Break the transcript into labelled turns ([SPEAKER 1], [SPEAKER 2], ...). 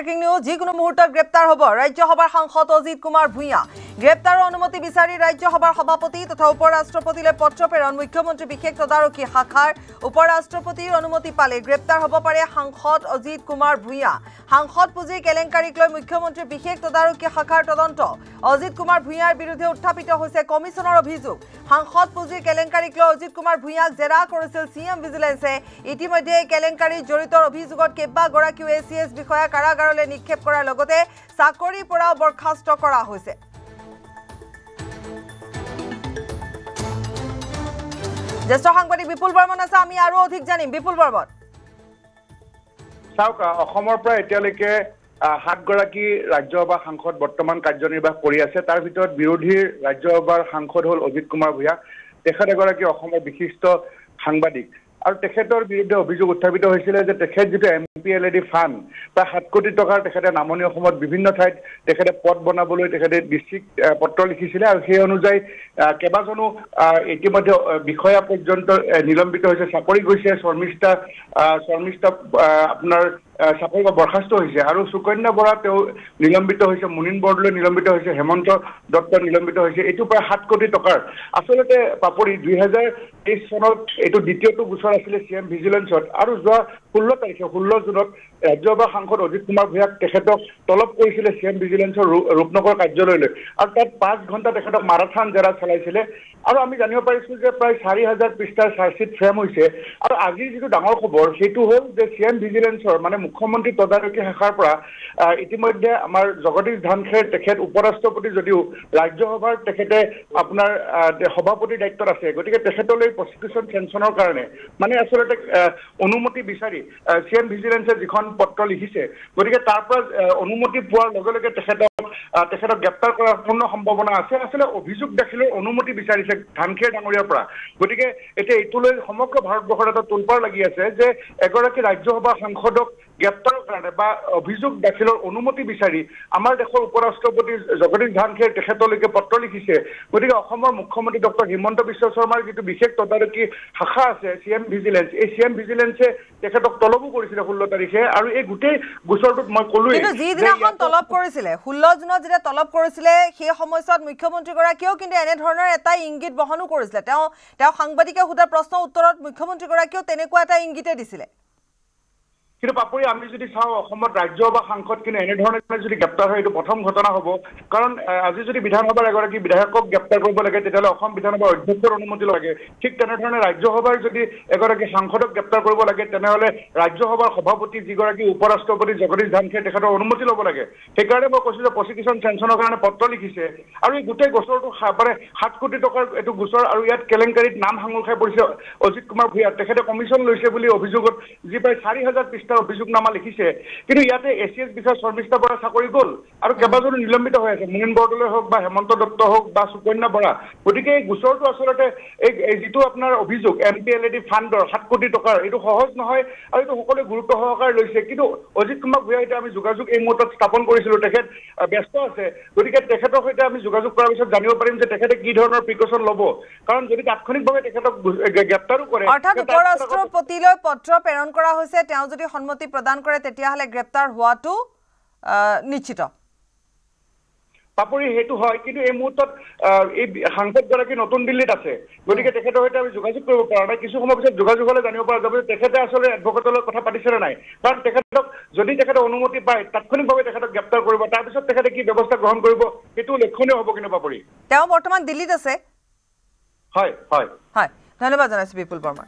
[SPEAKER 1] breaking news যিকোনো মুহূৰ্তত গ্ৰেপ্তাৰ হ'ব ৰাজ্যসভাৰ সাংসদ অজিত কুমাৰ ভূঞা গ্ৰেপ্তাৰৰ অনুমতি বিচাৰি ৰাজ্যসভাৰ সভাপতি তথা উপৰাষ্ট্ৰপতিলৈ পত্ৰ প্ৰেৰণ মুখ্যমন্ত্ৰী বিশেষ তদাৰকী শাখাৰ উপৰাষ্ট্ৰপতিৰ অনুমতি পালে গ্ৰেপ্তাৰ হ'ব পাৰে সাংসদ অজিত কুমাৰ ভূঞা সাংসদ পুঁজিৰ কেলেংকাৰীক লৈ মুখ্যমন্ত্ৰী বিশেষ তদাৰকী শাখাৰ তদন্ত অজিত কুমাৰ ভূঞাৰ বিৰুদ্ধে উত্থাপিত হৈছে কমিছনৰ অভিযোগ সাংসদ পুঁজিৰ কেলেংকাৰীক লৈ অজিত কুমাৰ ভূঞাক জেৰা কৰিছিল সিএম ভিজিলেন্সে ইতিমধ্যে কেলেংকাৰীত জড়িত অভিযোগত কেইবাগৰাকীও এছিএছ বিষয়া কাৰাগাৰলৈ নিক্ষেপ কৰাৰ লগতে চাকৰিৰ পৰা বৰখাস্ত কৰা হৈছে জ্যেষ্ঠ সাংবাদিক বিপুল বৰ্মন আছে আমি আৰু অধিক জানিম বিপুল বৰ্মন
[SPEAKER 2] চাওক অসমৰ পৰা এতিয়ালৈকে 7 গৰাকী ৰাজ্যসভা সাংসদ বৰ্তমান কাৰ্যনিৰ্বাহ কৰি আছে তাৰ ভিতৰত বিৰোধীৰ ৰাজ্যসভাৰ সাংসদ হ'ল অজিত কুমাৰ ভূঞা তেখেত এগৰাকী অসমৰ বিশিষ্ট সাংবাদিক আৰু তেখেতৰ বিৰুদ্ধে অভিযোগ উত্থাপিত হৈছিল যে তেখেত যেটো এমপিএলএডি ফান্ড প্ৰায় 7 কোটি টকাৰ তেখেতে নামনি অসমত বিভিন্ন ঠাইত তেখেতে পদ বনাবলৈ তেখেতে ডিস্ট্ৰিক্ট পত্ৰ লিখিছিল আৰু সেই অনুযায়ী কেবাজনো ইতিমধ্যে বিষয়া পৰ্যন্ত নিলম্বিত হৈছে চাকৰি গৈছে শৰ্মিষ্ঠা আপোনাৰ চাকৰি বৰখাস্ত হৈছে আৰু সুকন্যা বৰা তেওঁ নিলম্বিত হৈছে মুনিন বৰদলৈ নিলম্বিত হৈছে হেমন্ত দত্ত নিলম্বিত হৈছে এটো প্ৰায় 7 কোটি টকাৰ আসলতে পাপৰি 2023 চনত এটো দ্বিতীয়টো গোচৰ আছিল সিএম ভিজিলেন্সত আৰু যোৱা 16 জুনত ৰাজ্যসভা সাংসদ অজিত কুমাৰ ভূঞাক তেখেতক তলব কৰিছিল সিএম ভিজিলেন্সৰ ৰূপনগৰ কাৰ্যালয়লৈ আৰু তাত 5 ঘণ্টা তেখেতক মাৰাথান জেৰা চলাইছিল আৰু আমি জানিব পাৰিছো যে প্ৰায় 4000 পৃষ্ঠাৰ চাৰ্জশিট ফ্ৰেম হৈছে আৰু আজি যেটো ডাঙৰ খবৰ সেইটো হ'ল যে সিএম ভিজিলেন্সৰ মানে মুখ্যমন্ত্ৰী তদাৰকী শাখাৰ পৰা ইতিমধ্যে আমাৰ জগদীশ ধানখেৰ তেখেত উপৰাষ্ট্ৰপতি যদিও ৰাজ্যসভাৰ তেখেতে আপোনাৰ সভাপতিৰ দায়িত্বত আছে গতিকে তেখেতলৈ প্ৰসিকিউশ্যন চেঞ্চনৰ কাৰণে মানে আসলতে অনুমতি বিচাৰি সিএম ভিজিলেন্সে যিখন পত্ৰ লিখিছে গতিকে তাৰ পৰা অনুমতি পোৱাৰ লগে লগে তেখেতক গ্ৰেপ্তাৰ কৰাৰ পূৰ্ণ সম্ভাৱনা আছে আসলে অভিযোগ দাখিলৰ অনুমতি বিচাৰিছে ধানখেৰ ডাঙৰীয়াৰ পৰা গতিকে এতিয়া এইটোলৈ সমগ্ৰ ভাৰতবৰ্ষৰ এটা তোলপাৰ লাগি আছে যে এগৰাকী ৰাজ্যসভা সাংসদক গ্ৰেপ্তাৰৰ কাৰণে বা অভিযোগ দাখিলৰ অনুমতি বিচাৰি আমাৰ দেশৰ উপৰাষ্ট্ৰপতি জগদীশ ধানখেৰ তেখেতলৈকে পত্ৰ লিখিছে গতিকে অসমৰ মুখ্যমন্ত্ৰী ডক্টৰ হিমন্ত বিশ্ব শৰ্মাৰ যিটো বিশেষ তদাৰকী শাখা আছে সিএম ভিজিলেন্স এই সিএম ভিজিলেন্সে তেখেতক তলবো কৰিছিল 16 তাৰিখে আৰু এই গোটেই গোচৰটোত মই কলোৱে
[SPEAKER 1] কিন্তু যি দিনাখন তলব কৰিছিল 16 জুনত যেটা তলব কৰিছিল সেই সময়ত মুখ্যমন্ত্ৰী গৰাকীও কিন্তু এনে ধৰণৰ এটা ইংগিত বহনো কৰিছিল তেওঁ সাংবাদিকে সোধা প্ৰশ্ন উত্তৰত মুখ্যমন্ত্ৰী গৰাকীও তেনেকুৱা এটা ইংগিতে দিছিল
[SPEAKER 2] কিন্তু পাপৰি আমি যদি চাও অসমত ৰাজ্যসভা সাংসদ কিন্তু এনে ধৰণে যদি গ্ৰেপ্তাৰ হয় এটো প্ৰথম ঘটনা হ'ব কাৰণ আজি যদি বিধানসভাৰ এগৰাকী বিধায়কক গ্ৰেপ্তাৰ কৰিব লাগে তেতিয়ালে অসম বিধানসভাৰ অধ্যক্ষৰ অনুমতি লাগে ঠিক তেনে ধৰণে ৰাজ্যসভাৰ যদি এগৰাকী সাংসদক গ্ৰেপ্তাৰ কৰিব লাগে তেনেহলে ৰাজ্যসভাৰ সভাপতি যিগৰাকী উপৰাষ্ট্ৰপতি জগদীশ ধানখেৰ তেখেতৰ অনুমতি ল'ব লাগে সেইকাৰণে মই কৈছো যে প্ৰসিকিউশ্যন চেঞ্চনৰ কাৰণে পত্ৰ লিখিছে আৰু এই গোটেই গোচৰটো মানে 7 কোটি টকাৰ এটো গোচৰ আৰু ইয়াত কেলেংকাৰীত নাম হাঙুৰ খাই পৰিছে অজিত কুমাৰ ভূঞা তেখেতে কমিছন লৈছে বুলি অভিযোগত যি প্ৰায় 4000 অভিযোগনামা লিখিছে কিন্তু ইয়াতে এছিএছ বিষয়া শৰ্মিষ্ঠা বৰা চাকৰি গ'ল আৰু কেবাজনো নিলম্বিত হৈ আছে মুনিন বৰদলৈ হওক বা হেমন্ত দত্ত হওক বা সুকন্যা বৰা গতিকে এই গোচৰটো আসলতে এই যিটো আপোনাৰ অভিযোগ এমপিএলএডি ফাণ্ডৰ 7 কোটি টকাৰ এইটো সহজ নহয় আৰু এইটো সকলোৱে গুৰুত্ব সহকাৰে লৈছে কিন্তু অজিত কুমাৰ ভূঞা এটা আমি যোগাযোগ এই মুহূৰ্তত স্থাপন কৰিছিলো তেখেত ব্যস্ত আছে গতিকে তেখেতৰ সৈতে আমি যোগাযোগ কৰাৰ পিছত জানিব পাৰিম যে তেখেতে কি ধৰণৰ প্ৰিকচন ল'ব কাৰণ যদি তাৎক্ষণিকভাৱে তেখেতক গ্ৰেপ্তাৰো কৰে
[SPEAKER 1] অৰ্থাৎ উপৰাষ্ট্ৰপতিলৈ পত্ৰ প্ৰেৰণ কৰা হৈছে তেওঁ যদি সন্মতি প্ৰদান কৰে তেতিয়াহলে গ্ৰেপ্তাৰ হোৱাটো নিশ্চিত
[SPEAKER 2] পাপৰি হেতু হয় কিন্তু এই মুহূৰ্তত এই সাংসদ গৰাকী নতুন দিল্লীত আছে গতিকে তেখেতৰ সৈতে আমি যোগাযোগ কৰিব পৰা নাই কিছু সময় পিছত যোগাযোগ হলে জানিব পৰা যাব তেখেতে আসলে এডভোকেটৰ লগত কথা পাতিছে নাই কাৰণ তেখেতক যদি তেখেতে অনুমতি পায় তাৎক্ষণিকভাৱে তেখেতক গ্ৰেপ্তাৰ কৰিব তাৰ পিছত তেখেতে কি ব্যৱস্থা গ্ৰহণ কৰিব সেইটো লক্ষণীয় হ'ব কিন্তু পাপৰি
[SPEAKER 1] তেওঁ বৰ্তমান দিল্লীত আছে
[SPEAKER 2] হয়
[SPEAKER 1] ধন্যবাদ জনাইছো বিপুল বৰ্মা